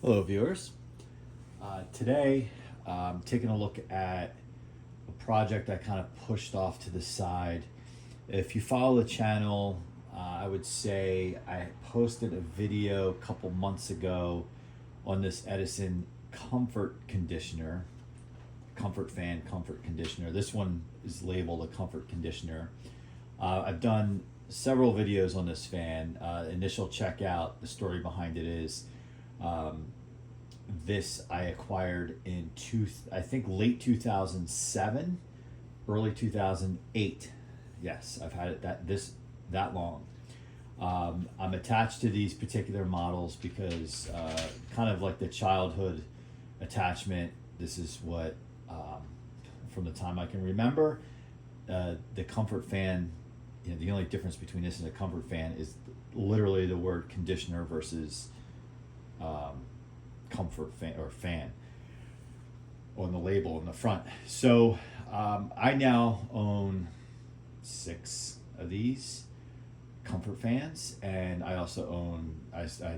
Hello viewers. Today I'm taking a look at a project I kind of pushed off to the side. If you follow the channel, I would say I posted a video a couple months ago on this Edison Comfort Conditioner, Comfort Fan Comfort Conditioner. This one is labeled a Comfort Conditioner. I've done several videos on this fan. Initial checkout, the story behind it is this I acquired in I think late 2007, early 2008. Yes, I've had it that long. I'm attached to these particular models because kind of like the childhood attachment. This is what from the time I can remember. The comfort fan. The only difference between this and a comfort fan is literally the word conditioner versus comfort fan or fan on the label in the front. So I now own 6 of these comfort fans, and I also own.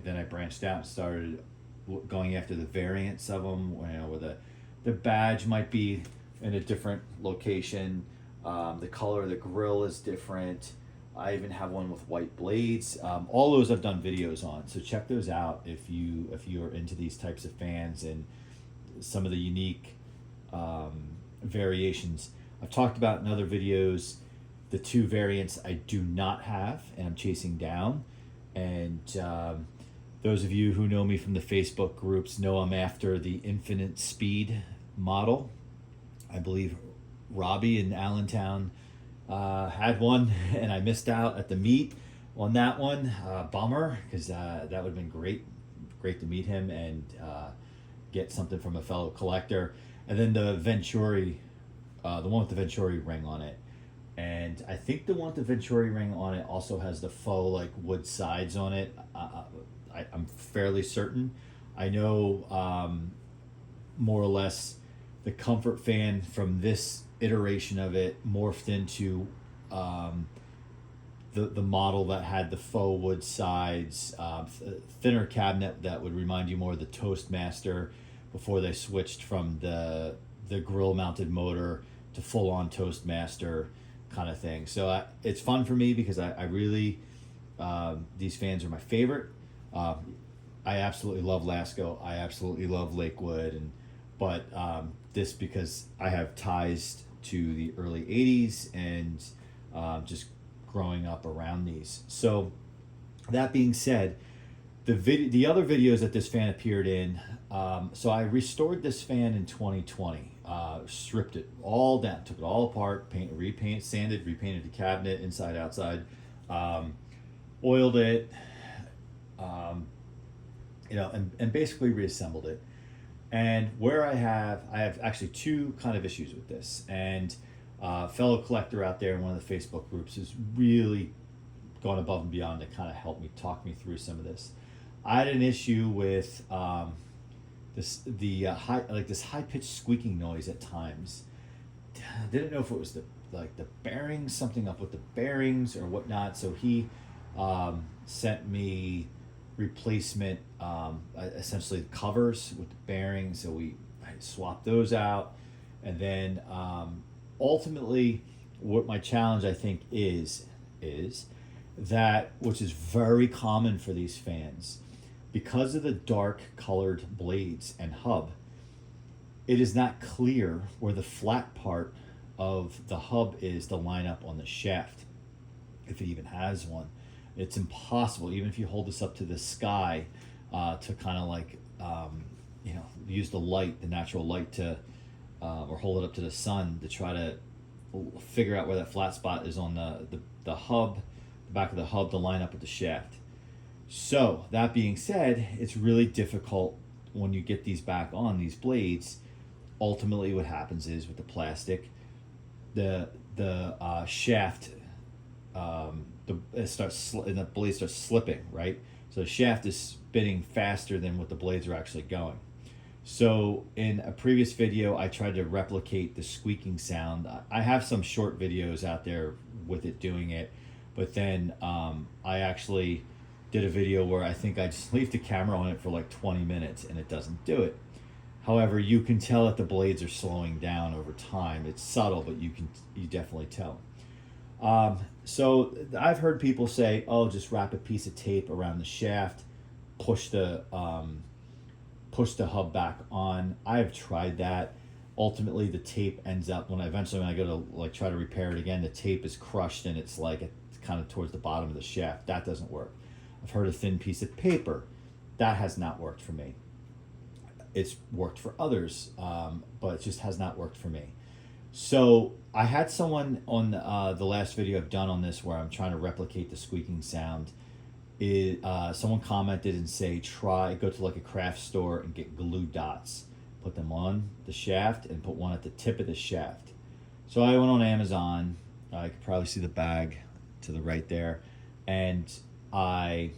Then I branched out and started going after the variants of them. Where the badge might be in a different location. The color of the grill is different. I even have one with white blades. All those I've done videos on, so check those out if you are into these types of fans and some of the unique variations. I've talked about in other videos the 2 variants I do not have and I'm chasing down. And those of you who know me from the Facebook groups know I'm after the infinite speed model. I believe Robbie in Allentown had one, and I missed out at the meet on that one. Bummer, because that would have been great to meet him and get something from a fellow collector. And then the Venturi, the one with the Venturi ring on it. And I think the one with the Venturi ring on it also has the faux like wood sides on it. I'm fairly certain. I know more or less the comfort fan from this iteration of it morphed into the model that had the faux wood sides, thinner cabinet that would remind you more of the Toastmaster before they switched from the grill mounted motor to full on Toastmaster kind of thing. So it's fun for me because I really these fans are my favorite. I absolutely love Lasco. I absolutely love Lakewood, but this because I have ties to the early 80s and just growing up around these. So that being said, the other videos that this fan appeared in, so I restored this fan in 2020, stripped it all down, took it all apart, repainted the cabinet inside outside, oiled it, and basically reassembled it. And where I have actually 2 kind of issues with this. And fellow collector out there in one of the Facebook groups has really gone above and beyond to kind of help me talk me through some of this. I had an issue with this high pitched squeaking noise at times. Didn't know if it was the bearings, something up with the bearings or whatnot. So he sent me replacement, essentially covers with the bearings. So I swapped those out, and then ultimately, what my challenge I think is that, which is very common for these fans, because of the dark colored blades and hub, it is not clear where the flat part of the hub is to line up on the shaft, if it even has one. It's impossible, even if you hold this up to the sky, to kind of use the natural light to, or hold it up to the sun to try to figure out where that flat spot is on the hub, the back of the hub to line up with the shaft. So that being said, it's really difficult when you get these back on these blades. Ultimately, what happens is with the plastic, the shaft. The blade starts slipping, right? So the shaft is spinning faster than what the blades are actually going. So in a previous video, I tried to replicate the squeaking sound. I have some short videos out there with it doing it, but then I actually did a video where I think I just leave the camera on it for like 20 minutes and it doesn't do it. However, you can tell that the blades are slowing down over time. It's subtle, but you definitely tell. So I've heard people say, oh, just wrap a piece of tape around the shaft, push the hub back on. I've tried that. Ultimately, the tape ends up, when I go to like try to repair it again, the tape is crushed and it's like it's kind of towards the bottom of the shaft. That doesn't work. I've heard a thin piece of paper. That has not worked for me. It's worked for others, but it just has not worked for me. So I had someone on the last video I've done on this where I'm trying to replicate the squeaking sound. Someone commented and say, go to like a craft store and get glue dots. Put them on the shaft and put one at the tip of the shaft. So I went on Amazon. I could probably see the bag to the right there. And I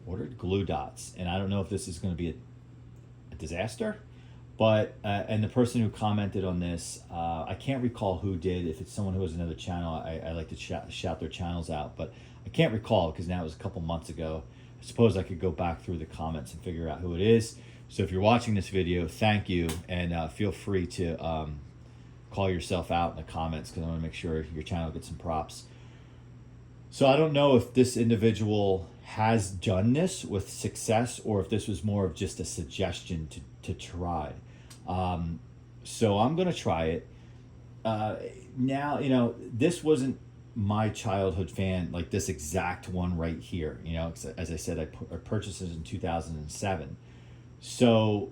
ordered glue dots. And I don't know if this is going to be a disaster. But, and the person who commented on this, I can't recall who did. If it's someone who has another channel, I like to shout their channels out. But I can't recall because now it was a couple months ago. I suppose I could go back through the comments and figure out who it is. So if you're watching this video, thank you. And feel free to call yourself out in the comments because I want to make sure your channel gets some props. So I don't know if this individual has done this with success or if this was more of just a suggestion to try. So I'm going to try it. Now, you know, this wasn't my childhood fan, like this exact one right here. You know, as I said, I purchased it in 2007. So,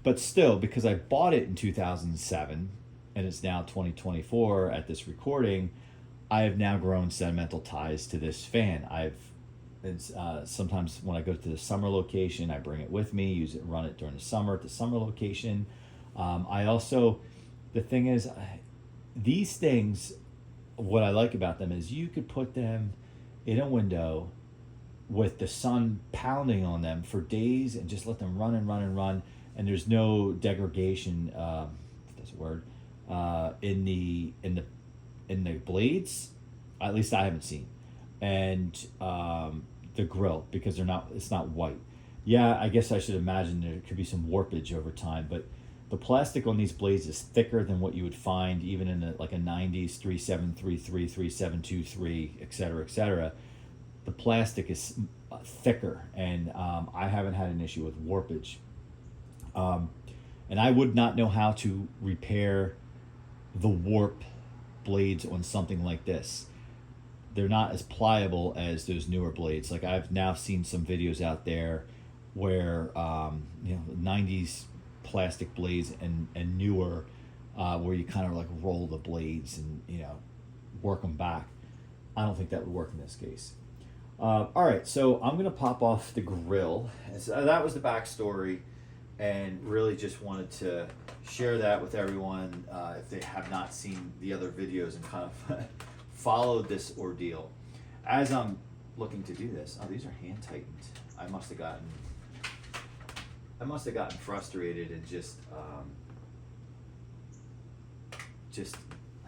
but still, because I bought it in 2007 and it's now 2024 at this recording, I have now grown sentimental ties to this fan. Sometimes when I go to the summer location, I bring it with me, use it, run it during the summer at the summer location. The thing is, these things, what I like about them is you could put them in a window with the sun pounding on them for days and just let them run and run and run. And there's no degradation, if that's a word, in the blades. At least I haven't seen. And the grill, because it's not white. Yeah, I guess I should imagine there could be some warpage over time, but the plastic on these blades is thicker than what you would find even in like a 90s 3733, 3723, etc., etc. The plastic is thicker, and I haven't had an issue with warpage. And I would not know how to repair the warp blades on something like this. They're not as pliable as those newer blades. Like I've now seen some videos out there where 90s plastic blades and newer, where you kind of like roll the blades and work them back. I don't think that would work in this case. All right, so I'm gonna pop off the grill. And so that was the backstory, and really just wanted to share that with everyone if they have not seen the other videos and kind of followed this ordeal. As I'm looking to do this, these are hand tightened. I must have gotten frustrated and just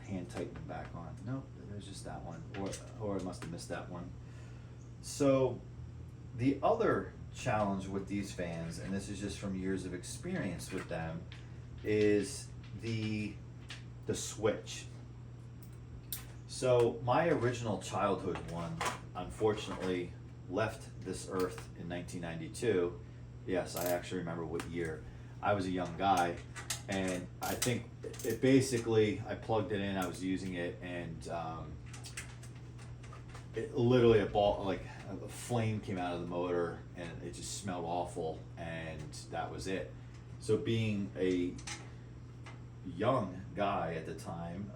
hand tighten them back on. Nope, there's just that one, or I must have missed that one. So the other challenge with these fans, and this is just from years of experience with them, is the switch. So my original childhood one, unfortunately, left this earth in 1992. Yes, I actually remember what year. I was a young guy, and I think it basically, I plugged it in, I was using it, and it literally a flame came out of the motor, and it just smelled awful, and that was it. So being a young guy at the time,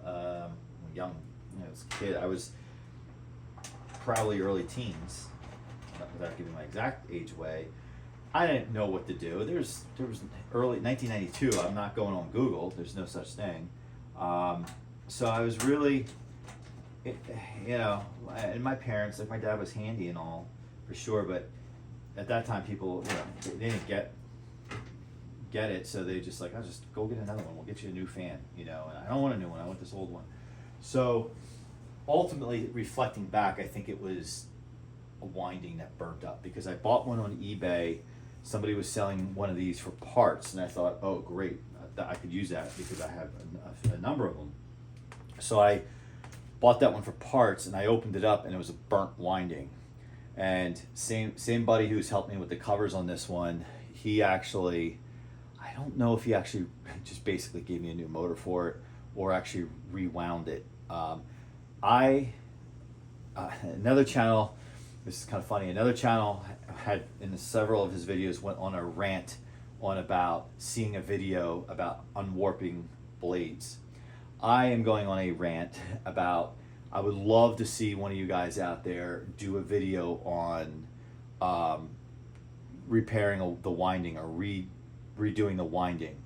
as a kid, I was probably early teens, without giving my exact age away. I didn't know what to do. There was early 1992. I'm not going on Google. There's no such thing. So I was really, and my parents, like my dad was handy and all, for sure. But at that time, people, they didn't get it. So they just like, I'll just go get another one. We'll get you a new fan, And I don't want a new one. I want this old one. So ultimately, reflecting back, I think it was a winding that burnt up, because I bought one on eBay. Somebody was selling one of these for parts, and I thought, oh great, I could use that because I have a number of them. So I bought that one for parts, and I opened it up, and it was a burnt winding. And same buddy who's helped me with the covers on this one, he actually, I don't know if he actually just basically gave me a new motor for it or actually rewound it. Another channel, this is kind of funny, another channel had, in several of his videos, went on a rant on about seeing a video about unwarping blades. I am going on a rant about, I would love to see one of you guys out there do a video on repairing the winding or redoing the winding.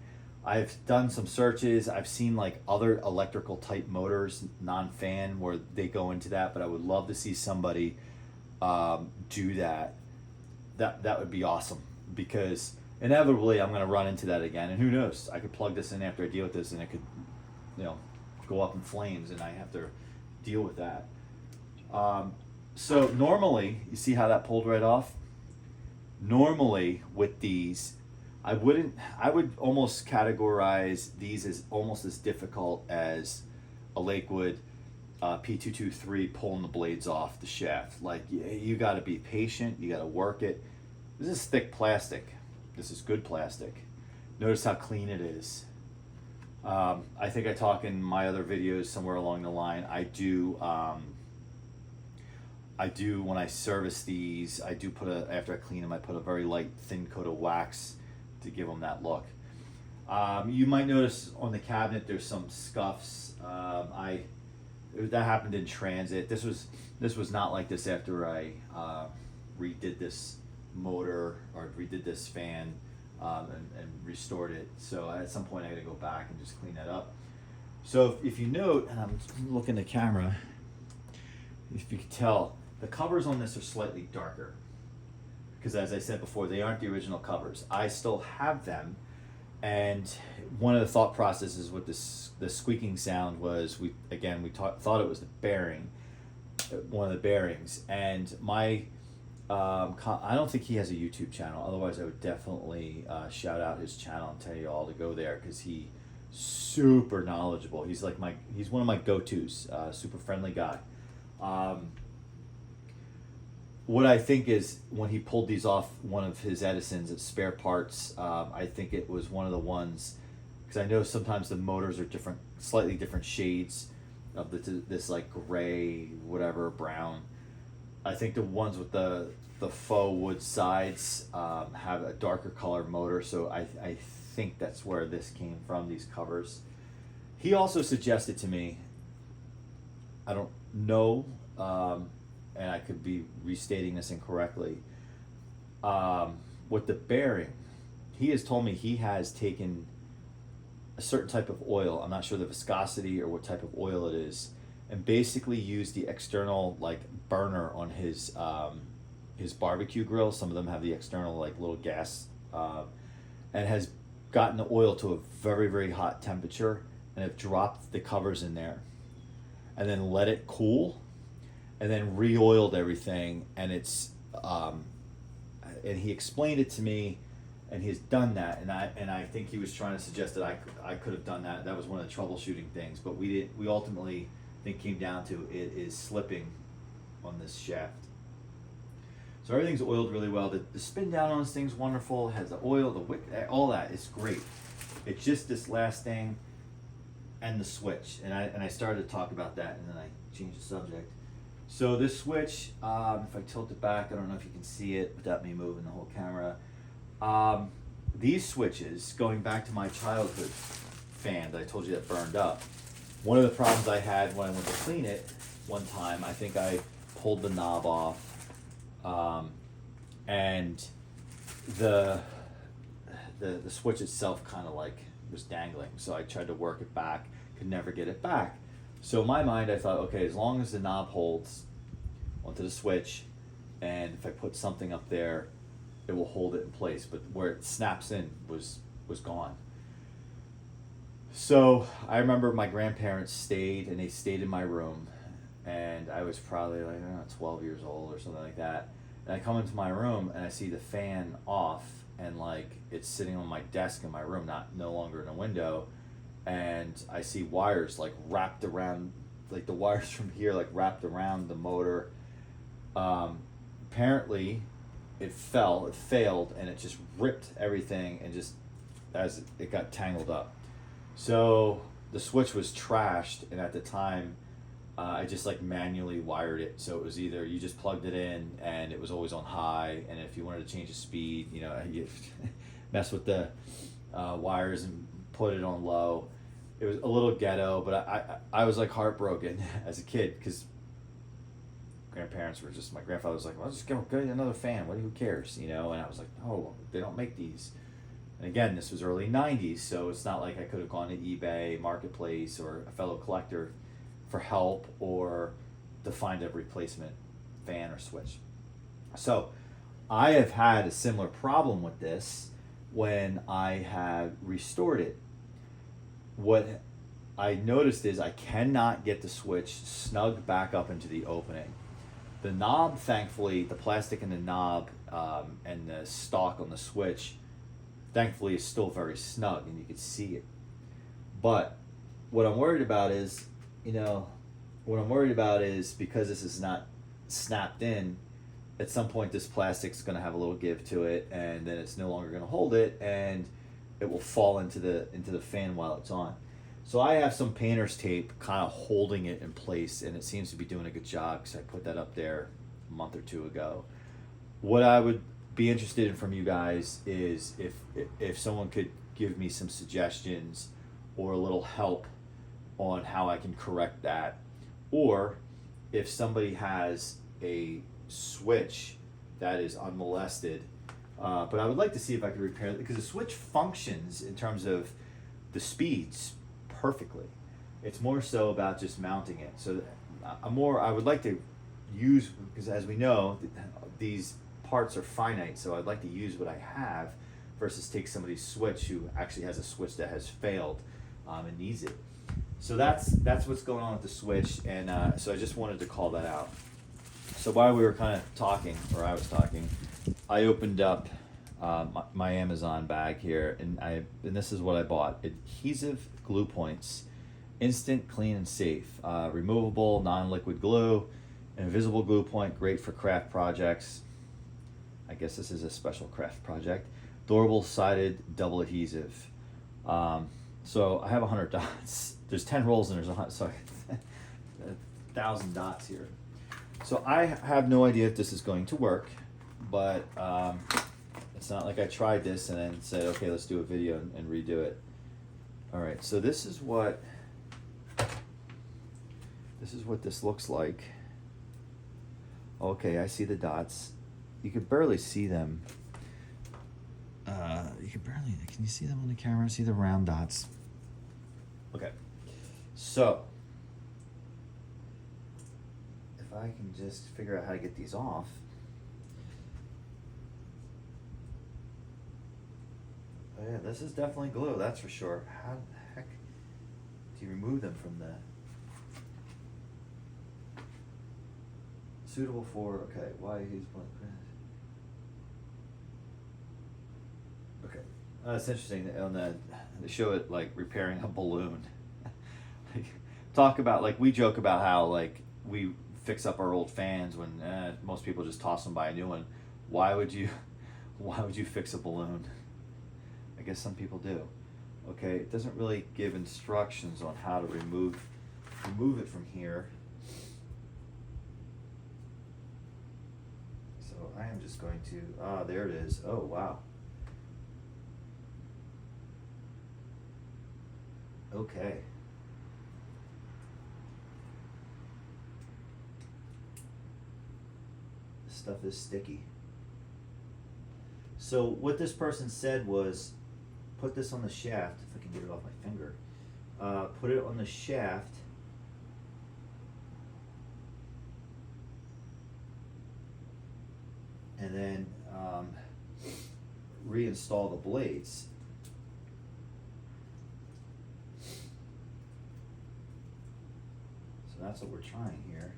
I've done some searches. I've seen like other electrical type motors, non-fan, where they go into that, but I would love to see somebody do that. That would be awesome, because inevitably I'm going to run into that again, and who knows, I could plug this in after I deal with this and it could, go up in flames, and I have to deal with that. So normally, you see how that pulled right off? Normally with these, I would almost categorize these as almost as difficult as a Lakewood P223 pulling the blades off the shaft. Like, you got to be patient, you got to work it. This is thick plastic. This is good plastic. Notice how clean it is. I think I talk in my other videos somewhere along the line. I do when I service these, I do put after I clean them, I put a very light thin coat of wax to give them that look. You might notice on the cabinet there's some scuffs. That happened in transit. This was not like this after I redid this motor or redid this fan and restored it. So at some point I got to go back and just clean that up. So if you note, and I'm looking at the camera, if you can tell, the covers on this are slightly darker, because as I said before, they aren't the original covers. I still have them, and one of the thought processes with the squeaking sound was thought it was the bearing, one of the bearings, and my I don't think he has a YouTube channel. Otherwise, I would definitely shout out his channel and tell you all to go there, because he's super knowledgeable. He's one of my go-tos. Super friendly guy. What I think is, when he pulled these off one of his Edisons at spare parts, I think it was one of the ones, because I know sometimes the motors are different, slightly different shades of this like gray, whatever, brown. I think the ones with the faux wood sides have a darker color motor, so I think that's where this came from, these covers. He also suggested to me, I don't know, and I could be restating this incorrectly, with the bearing, he has told me he has taken a certain type of oil, I'm not sure the viscosity or what type of oil it is, and basically used the external like burner on his barbecue grill. Some of them have the external like little gas, and has gotten the oil to a very, very hot temperature, and have dropped the covers in there, and then let it cool, and then re-oiled everything. And it's and he explained it to me, and he's done that, and I think he was trying to suggest that I could have done that. That was one of the troubleshooting things, but we ultimately think came down to it is slipping on this shaft. So everything's oiled really well. The spin down on this thing's wonderful. It has the oil, the wick, all that. It's great. It's just this last thing and the switch. And I started to talk about that, and then I changed the subject. So this switch, if I tilt it back, I don't know if you can see it without me moving the whole camera. These switches, going back to my childhood fan that I told you that burned up, one of the problems I had when I went to clean it one time, I think I pulled the knob off, and the switch itself kind of like was dangling. So I tried to work it back, could never get it back. So in my mind, I thought, okay, as long as the knob holds onto the switch, and if I put something up there, it will hold it in place. But where it snaps in was gone. So I remember my grandparents stayed in my room, and I was probably like, I don't know, 12 years old or something like that. And I come into my room and I see the fan off, and like it's sitting on my desk in my room, no longer in a window, and I see wires like wrapped around, like the wires from here like wrapped around the motor. Apparently, it failed, and it just ripped everything, and just as it got tangled up. So the switch was trashed, and at the time, I just like manually wired it. So it was either you just plugged it in and it was always on high, and if you wanted to change the speed, you know, you mess with the wires and put it on low. It was a little ghetto, but I was like heartbroken as a kid, because grandparents were just, my grandfather was like, well, just go get another fan. Who cares, you know? And I was like, no, they don't make these. And again, this was early 90s, so it's not like I could have gone to eBay, Marketplace, or a fellow collector for help or to find a replacement fan or switch. So I have had a similar problem with this when I have restored it. What I noticed is I cannot get the switch snug back up into the opening. The knob, thankfully, the plastic in the knob and the stock on the switch, thankfully, is still very snug and you can see it. But what I'm worried about is, because this is not snapped in, at some point this plastic's going to have a little give to it, and then it's no longer going to hold it, and it will fall into the fan while it's on. So I have some painter's tape kind of holding it in place, and it seems to be doing a good job, because I put that up there a month or two ago. What I would be interested in from you guys is if someone could give me some suggestions or a little help on how I can correct that, or if somebody has a switch that is unmolested. But I would like to see if I could repair it, because the switch functions in terms of the speeds perfectly. It's more so about just mounting it. So I would like to use, because as we know, these parts are finite, so I'd like to use what I have versus take somebody's switch who actually has a switch that has failed and needs it. So that's what's going on with the switch, and so I just wanted to call that out. So while we were kind of talking, or I was talking, I opened up my Amazon bag here, and this is what I bought: adhesive glue points, instant, clean, and safe, removable, non-liquid glue, invisible glue point, great for craft projects. I guess this is a special craft project. Durable sided double adhesive. So I have 100 dots. There's 10 rolls and there's 1,000 dots here. So I have no idea if this is going to work, but it's not like I tried this and then said, okay, let's do a video and redo it. All right, so this is what this looks like. Okay, I see the dots. You could barely see them. Can you see them on the camera? See the round dots? Okay, so if I can just figure out how to get these off. Oh yeah, this is definitely glue, that's for sure. How the heck do you remove them from the suitable for, okay, why he's blunt print? Okay, it's interesting on they show it like repairing a balloon. Talk about, like, we joke about how like we fix up our old fans when most people just toss them, buy a new one. Why would you fix a balloon? I guess some people do. Okay, it doesn't really give instructions on how to remove it from here. So I am just going to, there it is. Oh, wow. Okay. This stuff is sticky. So what this person said was, put this on the shaft, if I can get it off my finger. Put it on the shaft. And then reinstall the blades. So that's what we're trying here.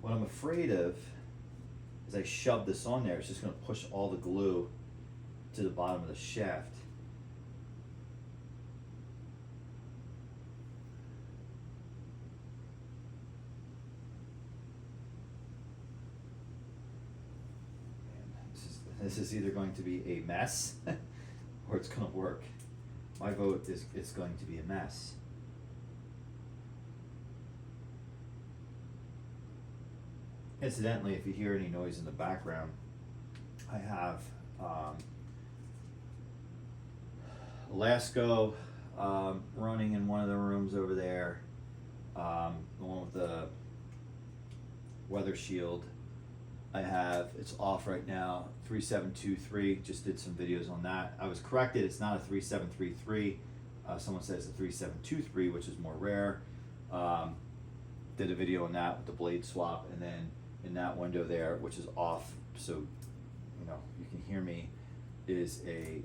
What I'm afraid of is I shove this on there, it's just going to push all the glue to the bottom of the shaft. This is either going to be a mess or it's going to work. My vote is it's going to be a mess. Incidentally, if you hear any noise in the background, I have Lasco running in one of the rooms over there, the one with the weather shield. I have, it's off right now, 3723, just did some videos on that. I was corrected, it's not a 3733. Someone says a 3723, which is more rare. Did a video on that with the blade swap, and then in that window there, which is off, so you know you can hear me, is a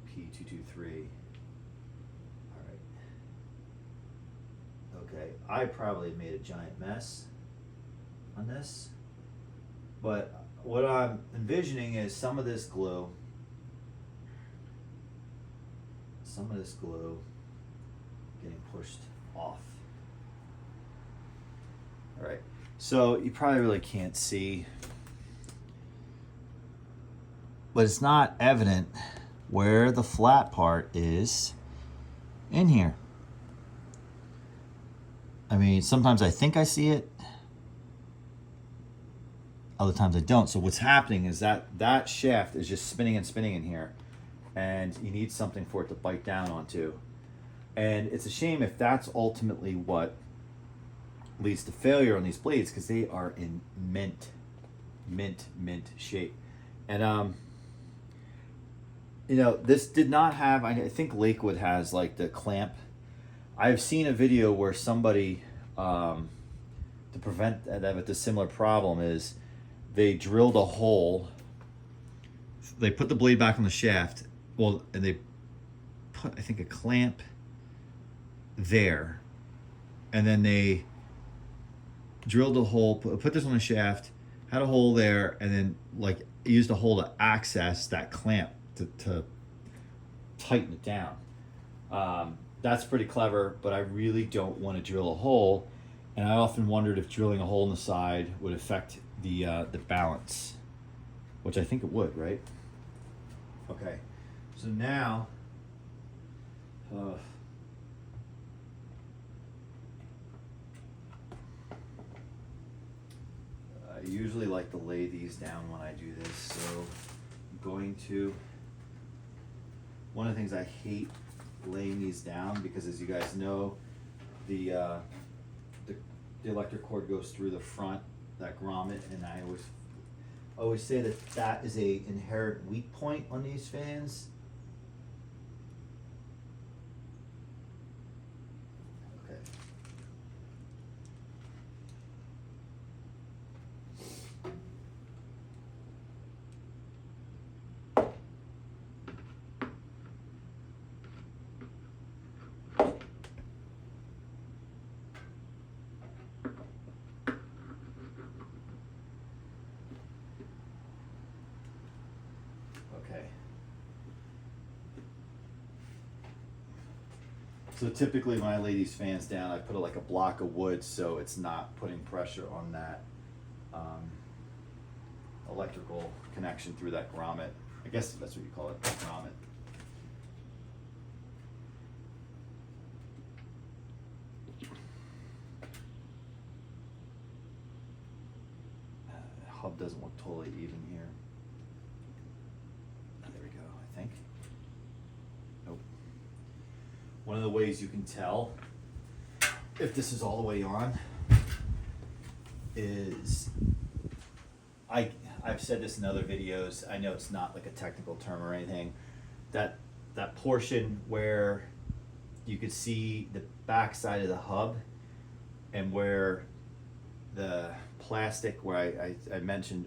P223. All right. Okay, I probably made a giant mess on this, but what I'm envisioning is some of this glue getting pushed off. All right, so you probably really can't see, but it's not evident where the flat part is in here. I mean, sometimes I think I see it, other times I don't. So what's happening is that shaft is just spinning and spinning in here, and you need something for it to bite down onto. And it's a shame if that's ultimately what leads to failure on these blades, because they are in mint shape. And you know, this did not have, I think Lakewood has like the clamp. I've seen a video where somebody to prevent that with a similar problem is they drilled a hole, they put the blade back on the shaft, well, and they put, I think, a clamp there, and then they drilled a hole, put this on the shaft, had a hole there, and then like used a hole to access that clamp to tighten it down. That's pretty clever, but I really don't want to drill a hole, and I often wondered if drilling a hole in the side would affect the balance, which I think it would, right? Okay, so now I usually like to lay these down when I do this, so I'm going to, one of the things I hate laying these down, because as you guys know, the electric cord goes through the front, that grommet, and I always say that is a inherent weak point on these fans. Okay. So typically when I lay these fans down, I put like a block of wood so it's not putting pressure on that electrical connection through that grommet. I guess that's what you call it, grommet. Hub doesn't look totally even here. There we go, I think. Nope. One of the ways you can tell if this is all the way on is, I've said this in other videos, I know it's not like a technical term or anything, that portion where you could see the back side of the hub and where the plastic, where I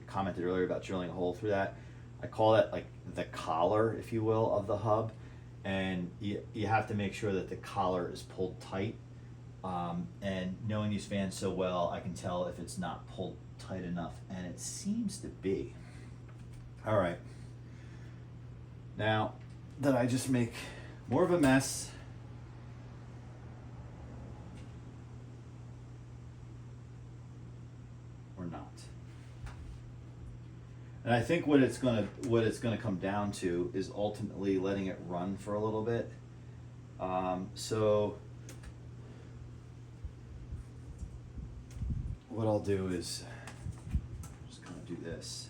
commented earlier about drilling a hole through that, I call that like the collar, if you will, of the hub, and you have to make sure that the collar is pulled tight. And knowing these fans so well, I can tell if it's not pulled tight enough, and it seems to be. All right. Now, did I just make more of a mess? Or not? And I think what it's gonna come down to is ultimately letting it run for a little bit. So what I'll do is just kind of do this.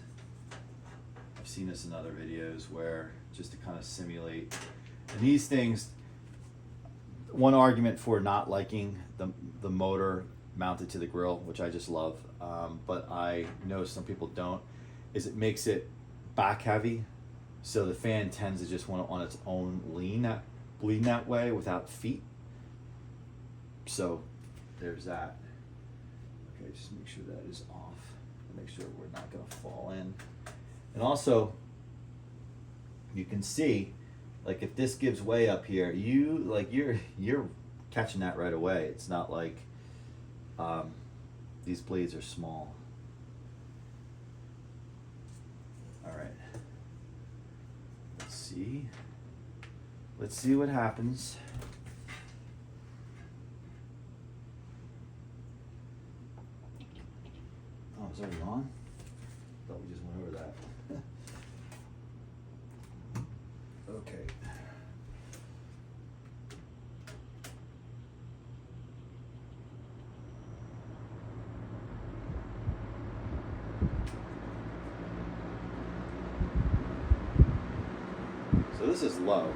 I've seen this in other videos where just to kind of simulate. And these things, one argument for not liking the motor mounted to the grill, which I just love, but I know some people don't, is it makes it back heavy, so the fan tends to just want to on its own lean that way without feet. So there's that. Okay, just make sure that is off. Make sure we're not going to fall in. And also, you can see, like if this gives way up here, you're catching that right away. It's not like these blades are small. All right. Let's see what happens. Oh, it's already on? I thought we just went over that. Okay. So this is low.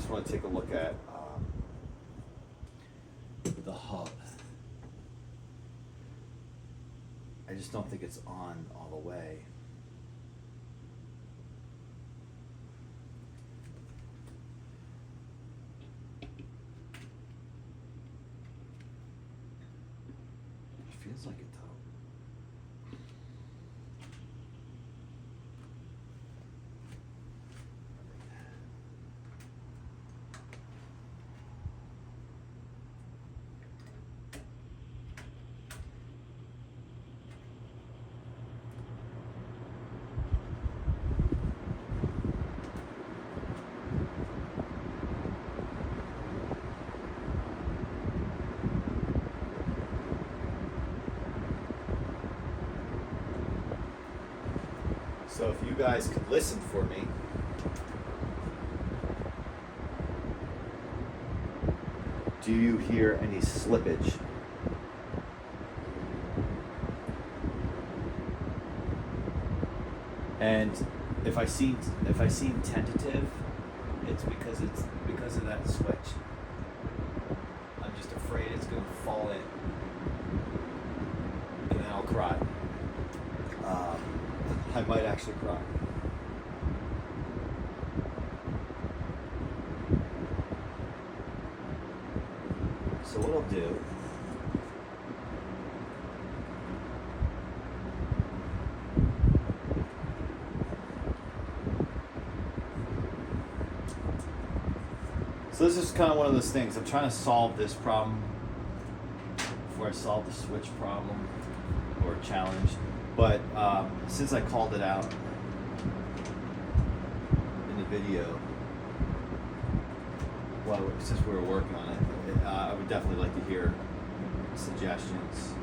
Want to take a look at the hub. I just don't think it's on all the way. It feels like it though. So if you guys could listen for me. Do you hear any slippage? And if I seem tentative, it's because of that switch. I'm just afraid it's going to fall in, and then I'll cry. I might actually cry. So what I'll do, so this is kind of one of those things. I'm trying to solve this problem before I solve the switch problem or challenge. But since I called it out in the video, well, since we were working on it, I would definitely like to hear suggestions.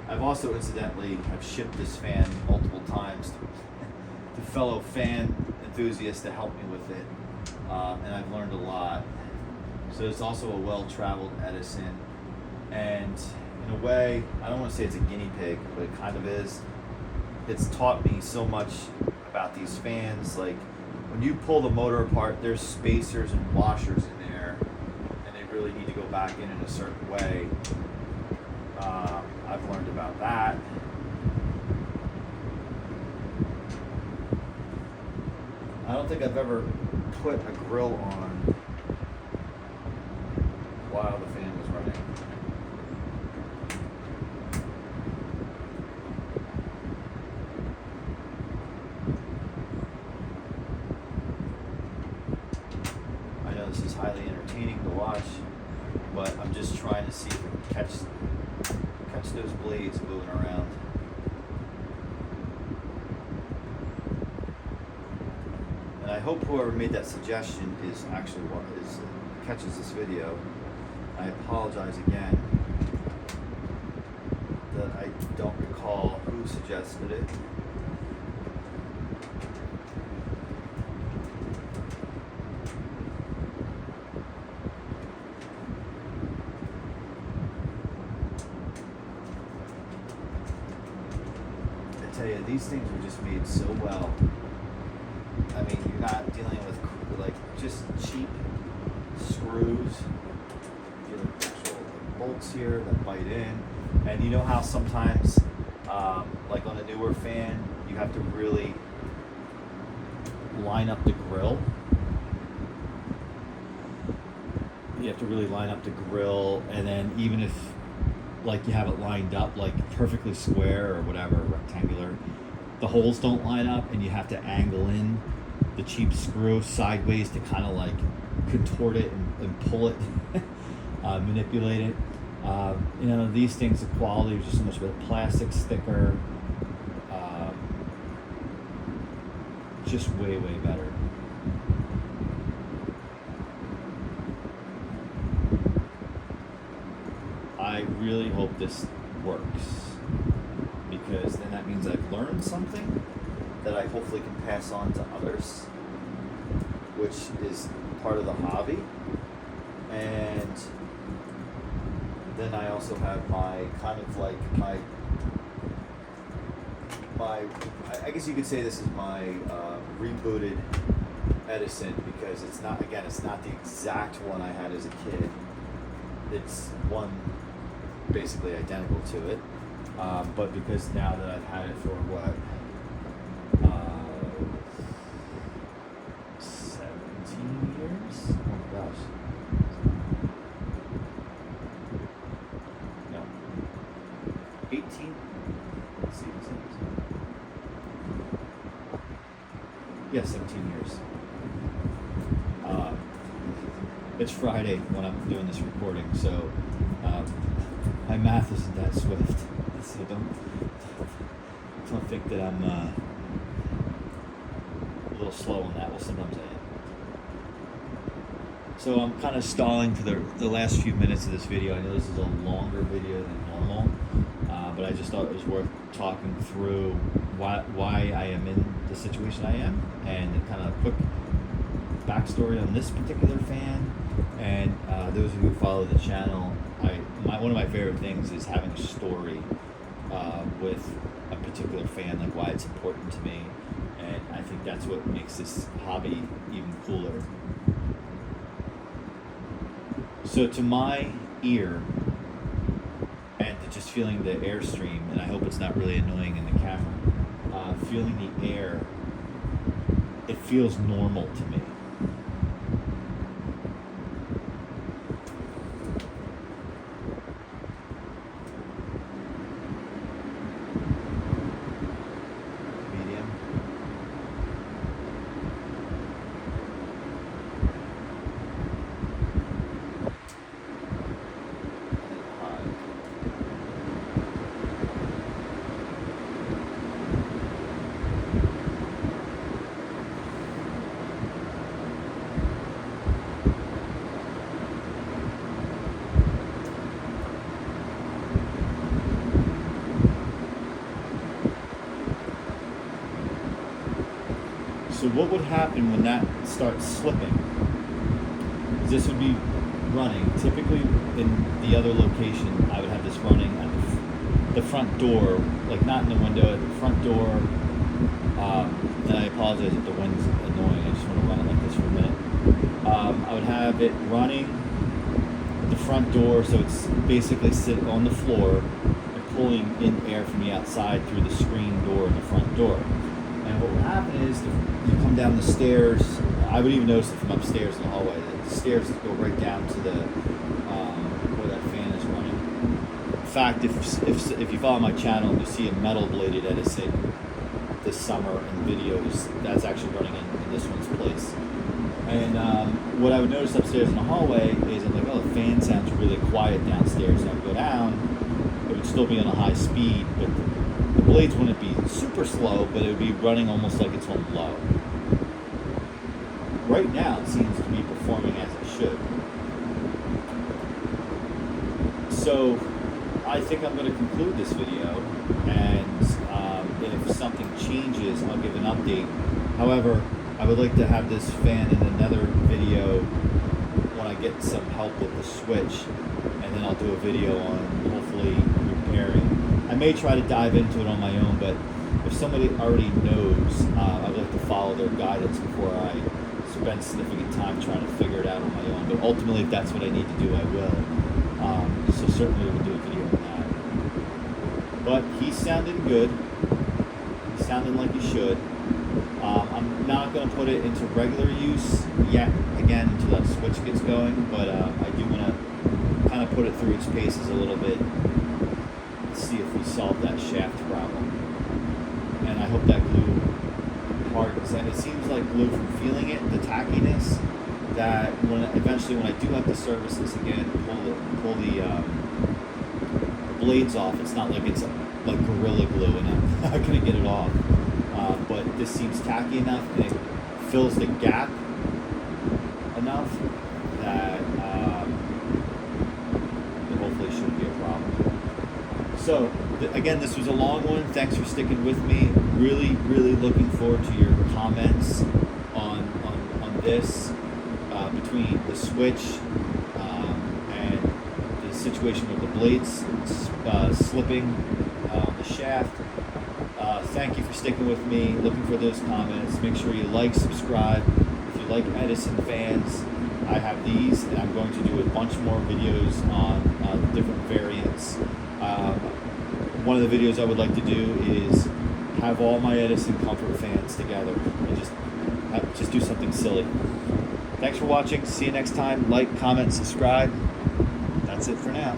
I've also, incidentally, I've shipped this fan multiple times to fellow fan enthusiasts to help me with it, and I've learned a lot. So it's also a well-traveled Edison, And in a way, I don't want to say it's a guinea pig, but it kind of is. It's taught me so much about these fans. Like when you pull the motor apart, there's spacers and washers in there, and they really need to go back in a certain way. I've learned about that. I don't think I've ever put a grill on while the fan was running. I know this is highly entertaining to watch, but I'm just trying to see if I can catch those blades moving around. And I hope whoever made that suggestion is actually catches this video. I apologize again that I don't recall who suggested it. I tell you, these things were just made so well. I mean, you're not dealing with like just cheap screws. You have actual bolts here that bite in, and you know how sometimes, like on a newer fan, you have to really line up the grill. You have to really line up the grill, and then even if like you have it lined up like perfectly square or whatever, rectangular, the holes don't line up, and you have to angle in the cheap screw sideways to kind of like contort it and pull it, manipulate it. You know, these things, the quality is just so much better. Plastic's thicker, just way better. I really hope this works, because then that means I've learned something that I hopefully can pass on to others, which is part of the hobby. And then I also have my kind of like my I guess you could say this is my rebooted Edison, because it's not the exact one I had as a kid. It's one basically identical to it, but because now that I've had it for what, 17 years? Oh my gosh. No. 18? Let's see. Yeah, 17 years. It's Friday when I'm doing this recording, so my math isn't that swift. So don't think that I'm a little slow on that. Well, sometimes I am. So I'm kind of stalling for the last few minutes of this video. I know this is a longer video than normal, but I just thought it was worth talking through why I am in the situation I am, and kind of a quick backstory on this particular fan. And those of you who follow the channel, one of my favorite things is having a story with a particular fan, like why it's important to me, and I think that's what makes this hobby even cooler. So to my ear, and to just feeling the airstream, and I hope it's not really annoying in the camera, feeling the air, it feels normal to me. So what would happen when that starts slipping? This would be running. Typically in the other location, I would have this running at the front door, like not in the window, at the front door. And I apologize if the wind's annoying. I just want to run it like this for a minute. I would have it running at the front door, so it's basically sitting on the floor and pulling in air from the outside through the screen door in the front door. And what would happen is you come down the stairs. I would even notice it from upstairs in the hallway. The stairs go right down to the where that fan is running. In fact, if you follow my channel, you see a metal bladed Edison this summer in videos. That's actually running in this one's place. And what I would notice upstairs in the hallway is I'm like, oh, the fan sounds really quiet downstairs. And I would go down. It would still be on a high speed, but the blades wouldn't be super slow, but it would be running almost like it's on low. Right now, it seems to be performing as it should. So, I think I'm going to conclude this video, and if something changes, I'll give an update. However, I would like to have this fan in another video when I get some help with the switch, and then I'll do a video on hopefully repairing. I may try to dive into it on my own, but if somebody already knows, I would like to follow their guidance before I spend significant time trying to figure it out on my own. But ultimately, if that's what I need to do, I will. So certainly we'll do a video on that. But he sounded good. He sounded like he should. I'm not going to put it into regular use yet, again, until that switch gets going. But I do want to kind of put it through its paces a little bit. See if we solve that shaft problem. And I hope that glue hardens. And it seems like glue from feeling it, the tackiness, that eventually when I do have to service this again, pull the blades off, it's not like it's like Gorilla Glue and I'm not going to get it off. But this seems tacky enough and it fills the gap enough that it hopefully shouldn't be a problem. So, again, this was a long one. Thanks for sticking with me. Really, really looking forward to your comments on this between the switch and the situation with the blades slipping on the shaft. Thank you for sticking with me. Looking for those comments. Make sure you like, subscribe. If you like Edison fans, I have these, and I'm going to do a bunch more videos on different variants. One of the videos I would like to do is have all my Edison Comfort fans together and just do something silly. Thanks for watching. See you next time. Like, comment, subscribe. That's it for now.